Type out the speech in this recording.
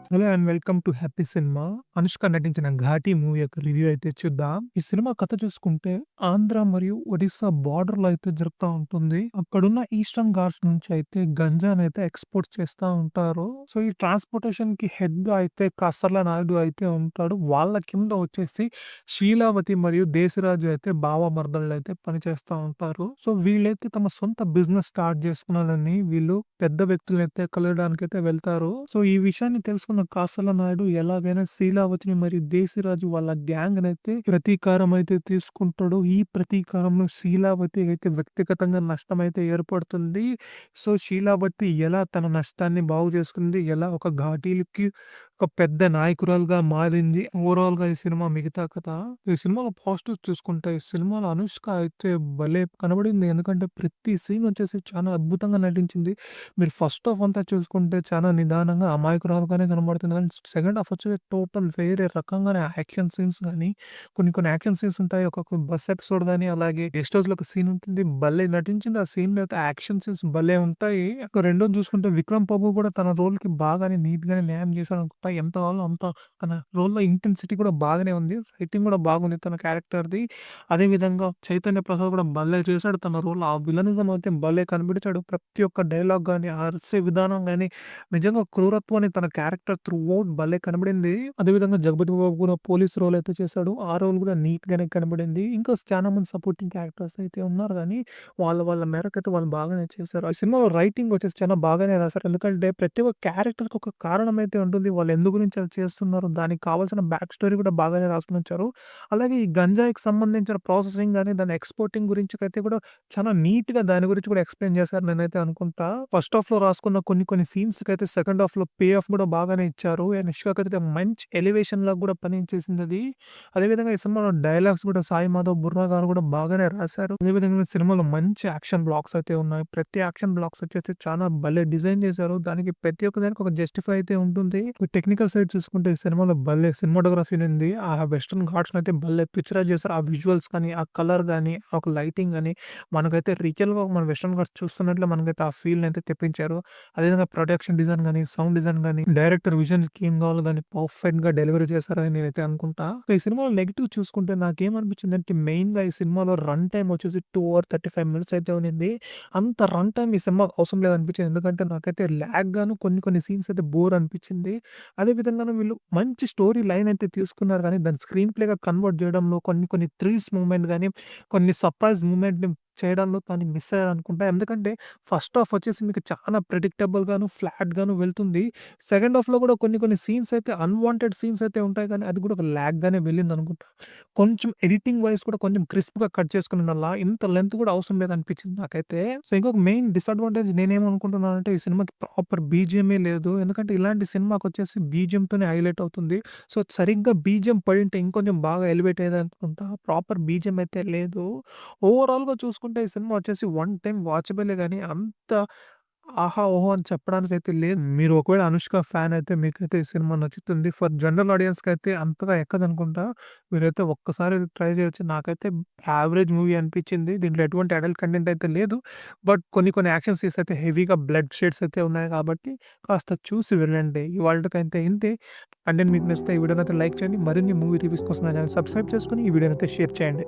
Hello and welcome to happy cinema. Anushka నటించిన 'Ghaati' movie యొక్క review అయితే చూద్దాం. ఈ సినిమా కథ చూసుకుంటే ఆంధ్ర మరియు ఒడిస్సా బార్డర్‌లో అయితే జరుగుతా ఉంటుంది. అక్కడున్న ఈస్టర్న్ ఘాట్స్ నుంచి అయితే గంజానైతే ఎక్స్‌పోర్ట్ చేస్తా ఉంటారు. సో, ఈ ట్రాన్స్‌పోర్టేషన్‌కి హెడ్‌గా అయితే కాసర్ల నాయుడు అయితే ఉంటాడు. వాళ్ళ కింద వచ్చేసి శీలావతి మరియు దేశిరాజు అయితే భావ మరదళ్ళైతే పనిచేస్తా ఉంటారు. సో, వీళ్ళైతే తమ సొంత బిజినెస్ స్టార్ట్ చేసుకున్నాలని వీళ్ళు పెద్ద వ్యక్తులనైతే కలవడానికైతే వెళ్తారు. సో, ఈ విషయాన్ని తెలుసుకున్న కాసల నాయుడు ఎలాగైనా శీలావతిని మరియు దేశిరాజు వాళ్ళ గ్యాంగ్‌నైతే ప్రతీకారం అయితే తీసుకుంటాడు. ఈ ప్రతీకారంలో శీలావతి అయితే వ్యక్తిగతంగా నష్టమైతే ఏర్పడుతుంది. సో, శీలావతి ఎలా తన నష్టాన్ని బాగు చేసుకుంది, ఎలా ఒక ఘాటీలకి ఒక పెద్ద నాయకురాలుగా మారింది. ఓవరాల్‌గా ఈ సినిమా మిగతా కథ. ఈ సినిమాలో పాజిటివ్స్ చూసుకుంటే, ఈ సినిమాలో అనుష్క అయితే భలే కనబడింది. ఎందుకంటే ప్రతి సీన్ వచ్చేసి చాలా అద్భుతంగా నటించింది. మీరు ఫస్ట్ హాఫ్ అంతా చూసుకుంటే చాలా నిదానంగా అమాయకురాలుగానే కనబడుతుంది. కానీ సెకండ్ హాఫ్ వచ్చేసి టోటల్ వేరే రకంగానే యాక్షన్ సీన్స్ గాని, కొన్ని కొన్ని యాక్షన్ సీన్స్ ఉంటాయి. ఒక్కొక్క బస్ ఎపిసోడ్ గాని, అలాగే గెస్ట్ హౌస్‌లో ఒక సీన్ ఉంటుంది. భలే నటించింది. ఆ సీన్‌లో అయితే యాక్షన్ సీన్స్ భలే ఉంటాయి. ఇక రెండోది చూసుకుంటే విక్రమ్ ప్రభు కూడా తన రోల్‌కి బాగానే నీట్‌గానే న్యాయం చేశాడనుకుంటా. ఎంత కావాలో అంత తన రోల్‌లో ఇంటెన్సిటీ కూడా బాగానే ఉంది. రైటింగ్ కూడా బాగుంది తన క్యారెక్టర్‌ది. అదే విధంగా చైతన్య ప్రసాద్ కూడా భలే చేశాడు తన రోల్. ఆ విలనిజం అయితే భలే కనిపెట్టాడు. ప్రతి ఒక్క డైలాగ్ గాని, ఆ అరిసే విధానం గాని, నిజంగా క్రూరత్వాన్ని తన క్యారెక్టర్ త్రూ ఔట్ భలే కనబడింది. అదే విధంగా జగపతి బాబు కూడా పోలీస్ రోల్ అయితే చేశాడు. ఆ రోల్ కూడా నీట్‌గానే కనబడింది. ఇంకా చాలా మంది సపోర్టింగ్ క్యారెక్టర్స్ అయితే ఉన్నారు గానీ, వాళ్ళ మేరకైతే వాళ్ళు బాగానే చేశారు. ఆ సినిమాలో రైటింగ్ వచ్చేసి చాలా బాగానే రాశారు. ఎందుకంటే ప్రతి ఒక్క క్యారెక్టర్‌కి ఒక కారణం అయితే ఉంటుంది. వాళ్ళు ఎందు గురించి అది చేస్తున్నారు, దానికి కావాల్సిన బ్యాక్ స్టోరీ కూడా బాగానే రాసుకొనొచ్చారు. అలాగే ఈ గంజాయికి సంబంధించిన ప్రాసెసింగ్ గాని, దాని ఎక్స్‌పోర్టింగ్ గురించికైతే కూడా చాలా నీట్‌గా దాని గురించి కూడా ఎక్స్‌ప్లెయిన్ చేశారు నేనైతే అనుకుంటా. ఫస్ట్ హాఫ్‌లో రాసుకున్న కొన్ని కొన్ని సీన్స్‌కైతే సెకండ్ హాఫ్‌లో పే ఆఫ్ కూడా బాగానే ఇచ్చారు. అండ్ నిష్కాకైతే మంచి ఎలివేషన్‌లాగా కూడా పనిచేసిందది. అదే విధంగా ఈ సినిమాలో డైలాగ్స్ కూడా సాయి మాధవ్, బుర్రా గారు కూడా బాగానే రాశారు. అదే విధంగా ఈ సినిమాలో మంచి యాక్షన్ బ్లాక్స్ అయితే ఉన్నాయి. ప్రతి యాక్షన్ బ్లాక్స్ వచ్చేసి చాలా భలే డిజైన్ చేశారు. దానికి ప్రతి ఒక్క దానికి ఒక జస్టిఫై అయితే ఉంటుంది. టెక్నికల్ సైడ్ చూసుకుంటే ఈ సినిమాలో భలే సినిమాటోగ్రఫీ ఉంది. ఆ వెస్టర్న్ ఘాట్స్‌ని అయితే భలే పిక్చరైజ్ చేశారు. ఆ విజువల్స్ కానీ, ఆ కలర్ గాని, ఒక లైటింగ్ గాని మనకైతే రియల్‌గా మన వెస్టర్న్ ఘాట్స్ చూస్తున్నట్లే మనకైతే ఆ ఫీల్‌ని అయితే తెప్పించారు. అదేవిధంగా ప్రొడక్షన్ డిజైన్ గాని, సౌండ్ డిజైన్ గాని, డైరెక్టర్ విజన్‌కి ఏం కావాలో దాన్ని పర్ఫెక్ట్‌గా డెలివరీ చేశారని నేనైతే అనుకుంటా. సో, ఈ సినిమాలో నెగెటివ్ చూసుకుంటే నాకేమనిపించిందంటే మెయిన్‌గా ఈ సినిమాలో రన్ టైమ్ వచ్చేసి 2 అవర్ 35 మినిట్స్ అయితే ఉన్నింది. అంత రన్ టైమ్ ఈ సినిమాకి అవసరం లేదనిపించింది. ఎందుకంటే నాకైతే లాగ్‌గాను కొన్ని కొన్ని సీన్స్ అయితే బోర్ అనిపించింది. అదే విధంగాను వీళ్ళు మంచి స్టోరీ లైన్ అయితే తీసుకున్నారు గానీ, దాన్ని స్క్రీన్ ప్లేగా కన్వర్ట్ చేయడంలో కొన్ని కొన్ని థ్రిల్స్ మూవ్‌మెంట్ గాని, కొన్ని సర్ప్రైజ్ మూవ్‌మెంట్‌ని చేయడంలో దాన్ని మిస్ అయ్యారనుకుంటా. ఎందుకంటే ఫస్ట్ హాఫ్ వచ్చేసి మీకు చాలా ప్రెడిక్టబుల్‌గాను, ఫ్లాట్‌గాను వెళ్తుంది. సెకండ్ హాఫ్‌లో కూడా కొన్ని కొన్ని సీన్స్ అయితే అన్‌వాంటెడ్ సీన్స్ అయితే ఉంటాయి కానీ, అది కూడా ఒక లాగ్‌గానే వెళ్ళిందనుకుంటా. కొంచెం ఎడిటింగ్ వైస్ కూడా కొంచెం క్రిస్ప్‌గా కట్ చేసుకునుండాల. ఇంత లెంత్ కూడా అవసరం లేదనిపించింది నాకైతే. సో, ఇంకొక మెయిన్ డిసడ్వాంటేజ్ నేనేమనుకుంటున్నానంటే ఈ సినిమాకి ప్రాపర్ బీజీఎమే లేదు. ఎందుకంటే ఇలాంటి సినిమాకొచ్చేసి బీజీఎంతోనే హైలైట్ అవుతుంది. సో, సరిగ్గా బీజీఎం పడింటే ఇంకొంచెం బాగా ఎలివేట్ అయ్యేదనుకుంటా. ప్రాపర్ బీజీఎం అయితే లేదు. ఓవరాల్‌గా చూసుకుంటే ఈ సినిమా వచ్చేసి వన్ టైమ్ వాచబులే గానీ అంత ఆహా! ఓహో! అని చెప్పడానికైతే లేదు. మీరు ఒకవేళ 'అనుష్క' ఫ్యాన్ అయితే మీకైతే ఈ సినిమా నచ్చుతుంది. ఫర్ జనరల్ ఆడియన్స్‌కైతే అంతగా ఎక్కదనుకుంటా. మీరైతే ఒక్కసారి ట్రై చేయొచ్చు. నాకైతే యావరేజ్ మూవీ అనిపించింది. దీంట్లో ఎటువంటి అడల్ట్ కంటెంట్ అయితే లేదు. బట్ కొన్ని కొన్ని యాక్షన్ సీన్స్ అయితే హెవీగా బ్లడ్ షేడ్స్ అయితే ఉన్నాయి కాబట్టి కాస్త చూసి వెళ్ళండి. ఇవాల్టికైతే ఇంతే. కంటెంట్ మీకు నచ్చితే ఈ వీడియోనైతే లైక్ చేయండి. మరిన్ని మూవీ రివ్యూస్ కోసం నా ఛానెల్ సబ్స్క్రైబ్ చేసుకొని ఈ వీడియోనైతే షేర్ చేయండి.